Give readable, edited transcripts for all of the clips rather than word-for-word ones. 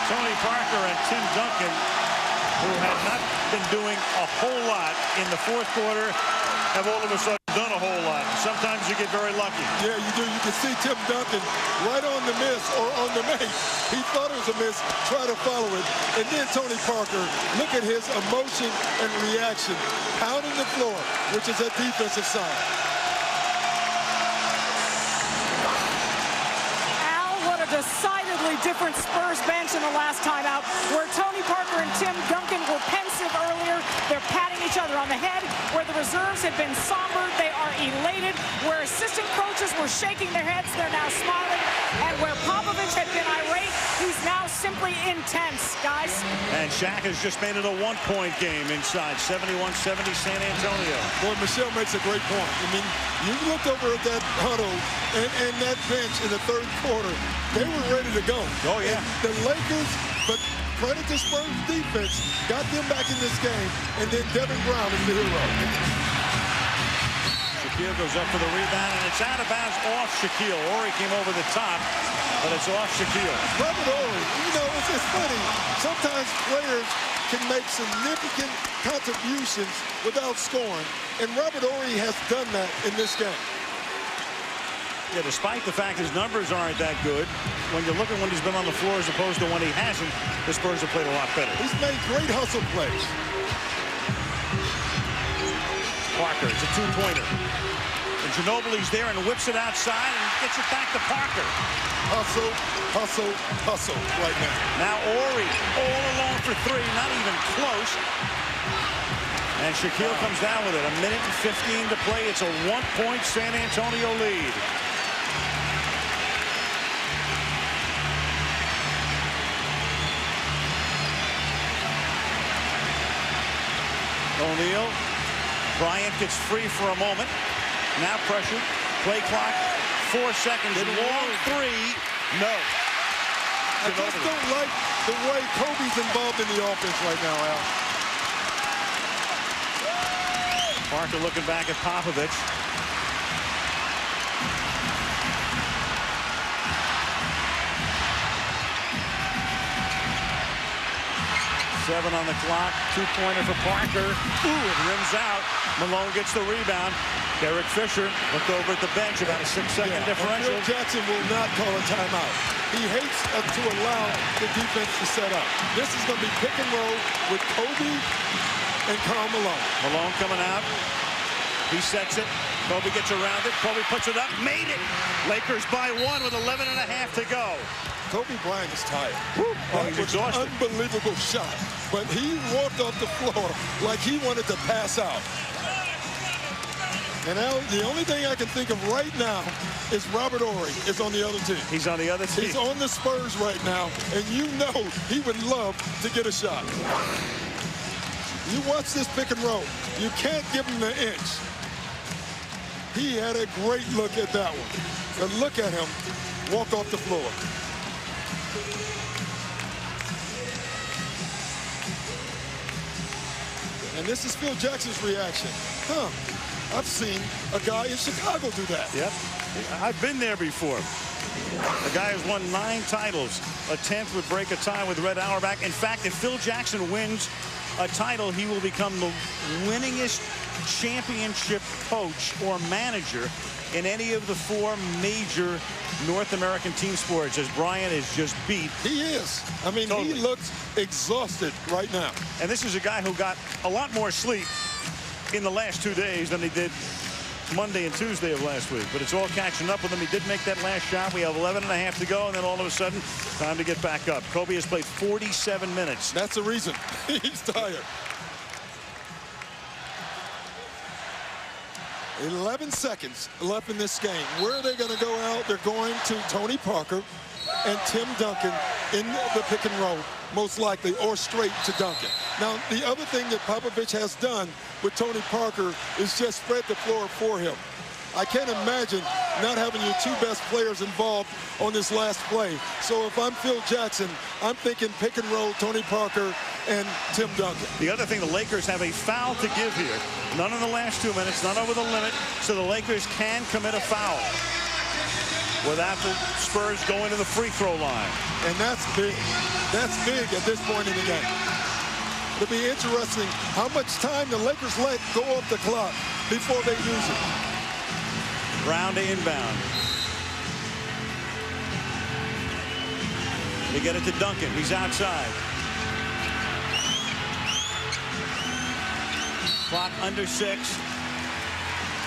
Tony Parker and Tim Duncan, who had not been doing a whole lot in the fourth quarter, have all of a sudden done a whole lot. Sometimes you get very lucky. Yeah, you do. You can see Tim Duncan right on the miss or on the make. He thought it was a miss, try to follow it. And then Tony Parker, look at his emotion and reaction. Pounding the floor, which is a defensive sign. Decidedly different Spurs bench in the last timeout, where Tony Parker and Tim Duncan were pensive earlier. They're patting each other on the head. Where the reserves had been somber, they are elated. Where assistant coaches were shaking their heads, they're now smiling. And where Popovich had been irate, he's now simply intense, guys. And Shaq has just made it a one-point game inside 71-70 San Antonio. Boy, Michelle makes a great point. I mean, you looked over at that huddle and that bench in the third quarter. They were ready to go. Oh, yeah. And the Lakers, but credit to Spurs defense, got them back in this game, and then Devin Brown is the hero. Shaquille goes up for the rebound, and it's out of bounds off Shaquille. Horry came over the top, but it's off Shaquille. Robert Horry, you know, it's funny. Sometimes players can make significant contributions without scoring, and Robert Horry has done that in this game. Yeah, despite the fact his numbers aren't that good, when you look at when he's been on the floor as opposed to when he hasn't, the Spurs have played a lot better. He's made great hustle plays. Parker, it's a two-pointer. And Ginobili's there and whips it outside and gets it back to Parker. Hustle, hustle, hustle right now. Now Horry all alone for three, not even close. And Shaquille comes down with it. 1:15 to play. It's a one-point San Antonio lead. O'Neal. Bryant gets free for a moment. Now pressure. Play clock. 4 seconds. Long three. No. I just don't like the way Kobe's involved in the offense right now, Al. Parker looking back at Popovich. 7 on the clock. Two-pointer for Parker. Ooh, it rims out. Malone gets the rebound. Derek Fisher looked over at the bench, about a 6-second differential. Phil Jackson will not call a timeout. He hates to allow the defense to set up. This is going to be pick and roll with Kobe and Karl Malone. Malone coming out. He sets it. Kobe gets around it. Kobe puts it up. Made it. Lakers by 1 with 11 and a half to go. Kobe Bryant is tired. Oh, he's exhausted. Unbelievable shot. But he walked off the floor like he wanted to pass out. And now the only thing I can think of right now is Robert Horry is on the other team. He's on the other team. He's on the Spurs right now, and you know he would love to get a shot. You watch this pick and roll. You can't give him the inch. He had a great look at that one. But look at him walk off the floor. And this is Phil Jackson's reaction. Huh. I've seen a guy in Chicago do that. Yep. I've been there before. The guy has won 9 titles. A 10th would break a tie with Red Auerbach. In fact, if Phil Jackson wins a title, he will become the winningest championship coach or manager in any of the 4 major North American team sports, as Bryant is just beat. He is. I mean, totally. He looks exhausted right now. And this is a guy who got a lot more sleep in the last 2 days than he did Monday and Tuesday of last week. But it's all catching up with him. He did make that last shot. We have 11 and a half to go, and then all of a sudden, time to get back up. Kobe has played 47 minutes. That's the reason. He's tired. 11 seconds left in this game. Where are they going to go out? They're going to Tony Parker and Tim Duncan in the pick and roll, most likely, or straight to Duncan. Now, the other thing that Popovich has done with Tony Parker is just spread the floor for him. I can't imagine not having your 2 best players involved on this last play. So if I'm Phil Jackson, I'm thinking pick and roll Tony Parker and Tim Duncan. The other thing, the Lakers have a foul to give here. None in the last 2 minutes, none over the limit, so the Lakers can commit a foul. without the Spurs going to the free throw line. And that's big. That's big at this point in the game. It'll be interesting how much time the Lakers let go off the clock before they use it. Brown to inbound. They get it to Duncan. He's outside. Clock under 6.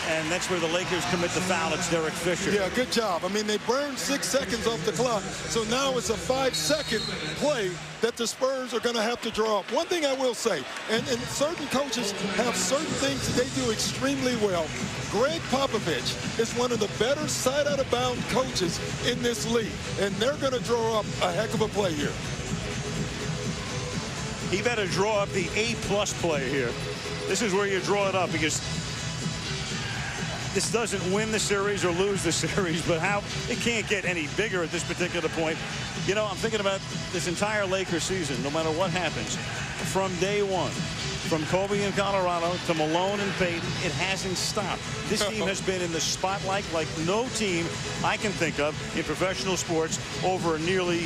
And that's where the Lakers commit the foul. It's Derek Fisher. Yeah, good job. I mean, they burned 6 seconds off the clock. So now it's a 5-second play that the Spurs are going to have to draw up. One thing I will say, and certain coaches have certain things that they do extremely well. Greg Popovich is one of the better side-out-of-bound coaches in this league. And they're going to draw up a heck of a play here. He better draw up the A+ play here. This is where you draw it up, because this doesn't win the series or lose the series, but how it can't get any bigger at this particular point. You know, I'm thinking about this entire Lakers season, no matter what happens, from day one, from Kobe in Colorado to Malone and Payton, it hasn't stopped. This team has been in the spotlight like no team I can think of in professional sports over a nearly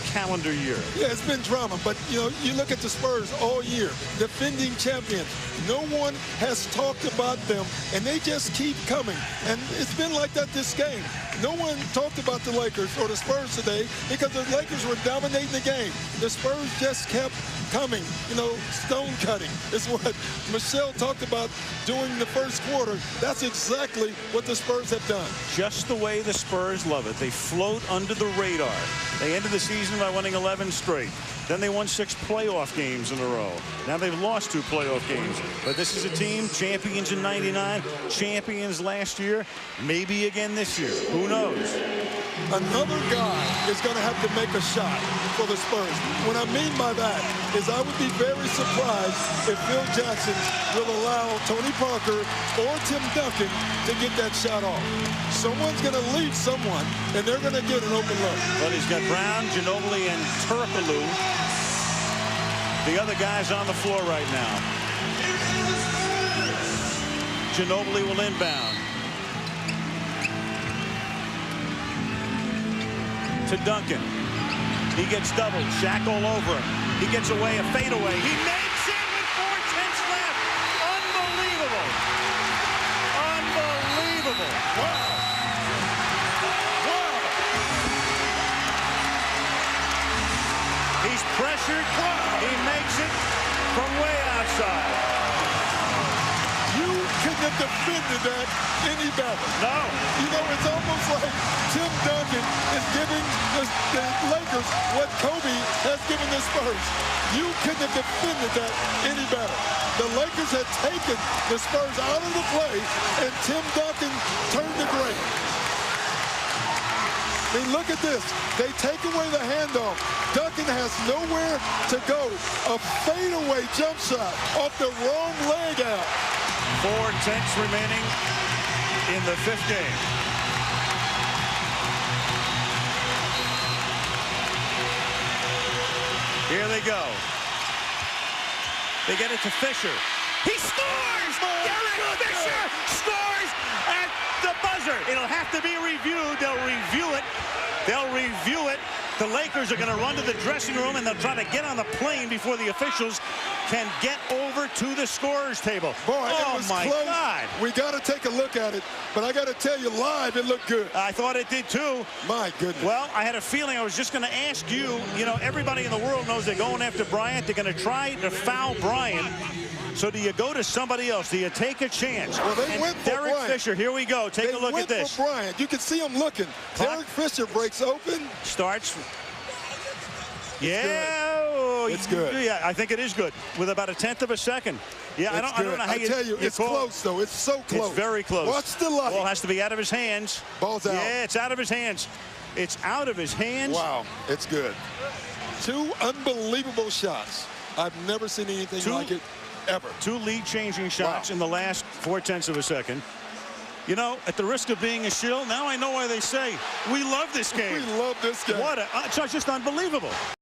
calendar year. Yeah, it's been drama, but you know, you look at the Spurs all year, defending champions. No one has talked about them, and they just keep coming. And it's been like that this game. No one talked about the Lakers or the Spurs today because the Lakers were dominating the game. The Spurs just kept coming. You know, stone cutting is what Michelle talked about during the first quarter. That's exactly what the Spurs have done. Just the way the Spurs love it. They float under the radar. They ended the season by winning 11 straight. Then they won 6 playoff games in a row. Now they've lost 2 playoff games. But this is a team, champions in '99, champions last year, maybe again this year. Who knows? Another guy is going to have to make a shot for the Spurs. What I mean by that is I would be very surprised if Phil Jackson will allow Tony Parker or Tim Duncan to get that shot off. Someone's going to leave someone, and they're going to get an open look. But he's got Brown, Ginobili, and Turkoglu. The other guys on the floor right now. Ginobili will inbound. To Duncan. He gets doubled. Shaq all over him. He gets away, a fadeaway. He makes it with 4:10 left. Unbelievable. Unbelievable. Wow. Wow. He's pressured. He makes it from way outside. You couldn't have defended that any better. No. You know, it's almost like Tim Duncan is giving the Lakers what Kobe has given the Spurs. You couldn't have defended that any better. The Lakers had taken the Spurs out of the play, and Tim Duncan turned the grade. I mean, look at this. They take away the handoff. Duncan has nowhere to go. A fadeaway jump shot off the wrong leg out. 4:10 remaining in the 5th game. Here they go. They get it to Fisher. He scores! Derek Fisher scores at the buzzer. It'll have to be reviewed. They'll review it. They'll review it. The Lakers are going to run to the dressing room, and they'll try to get on the plane before the officials can get over to the scorer's table. Boy, oh, it was my close. God. We got to take a look at it, but I got to tell you, live, it looked good. I thought it did, too. My goodness. Well, I had a feeling I was just going to ask you, you know, everybody in the world knows they're going after Bryant. They're going to try to foul Bryant. So do you go to somebody else? Do you take a chance? Well, they went for Derek Bryant. Fisher, here we go. Take a look at this. They went for Bryant. You can see him looking. Clock. Derek Fisher breaks open. Starts. Yeah. Good. It's good. Yeah, I think it is good. With about 1/10 of a second. Yeah, I don't know how you tell you, it's close, though. It's so close. It's very close. Watch the light. Ball has to be out of his hands. Ball's out. Yeah, it's out of his hands. It's out of his hands. Wow, it's good. 2 unbelievable shots. I've never seen anything like it ever. 2 lead-changing shots in the last 4/10 of a second. You know, at the risk of being a shill, now I know why they say we love this game. We love this game. It's just unbelievable.